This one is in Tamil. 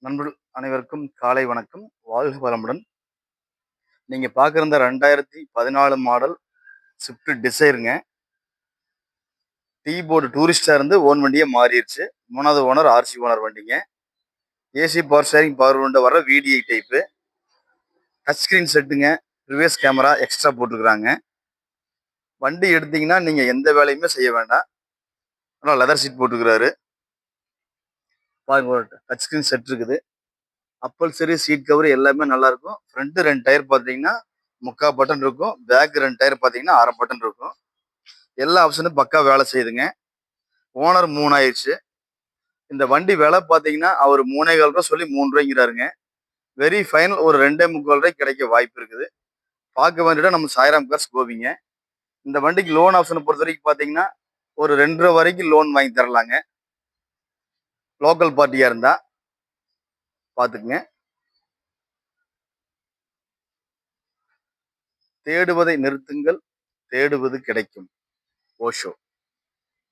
நண்பர்கள் அனைவருக்கும் காலை வணக்கம். வாழ்க வளமுடன். நீங்க பார்க்குற இந்த 2014 மாடல் ஸ்விஃப்ட் டிசைருங்க. டீ போர்டு டூரிஸ்டா இருந்து ஓன் வண்டியே மாறிடுச்சு. 3வது ஓனர் ஆர்சி ஓனர் வண்டிங்க. AC power steering power window வர VDI டைப்பு. டச் ஸ்கிரீன் செட்டுங்க. ரிவர்ஸ் கேமரா எக்ஸ்ட்ரா போட்டுருக்குறாங்க. வண்டி எடுத்தீங்கன்னா நீங்க எந்த வேலையுமே செய்ய வேண்டாம். ஆனால் லெதர் சீட் போட்டுருக்குறாரு. பாருங்க, ஒரு டச் ஸ்கிரீன் செட் இருக்குது. அப்பல்சரி சீட் கவர் எல்லாமே நல்லா இருக்கும். ஃப்ரண்ட் 2 டயர் பார்த்தீங்கன்னா 3/4 பட்டன் இருக்கும். பேக் 2 டயர் பார்த்தீங்கன்னா 1/2 பட்டன் இருக்கும். எல்லா ஆப்ஷனும் பக்கா வேலை செய்யுதுங்க. ஓனர் 3 ஆயிடுச்சு. இந்த வண்டி விலை பார்த்தீங்கன்னா அவர் 3,4 ரூபா சொல்லி 3 ரூபாய்ங்கிறாருங்க. வெரி ஃபைனல் ஒரு 2,45 ரூபாய்க்கு கிடைக்க வாய்ப்பு இருக்குது. பார்க்க வேண்டிய நம்ம சாய்ராம் கார்ஸ் கோபிங்க. இந்த வண்டிக்கு லோன் ஆப்ஷனை பொறுத்த வரைக்கும் பார்த்தீங்கன்னா ஒரு 2,5 வரைக்கும் லோன் வாங்கி தரலாங்க. லோக்கல் பார்ட்டியா இருந்தா பார்த்துக்குங்க. தேடுவதை நிறுத்துங்கள், தேடுவது கிடைக்கும். ஓஷோ.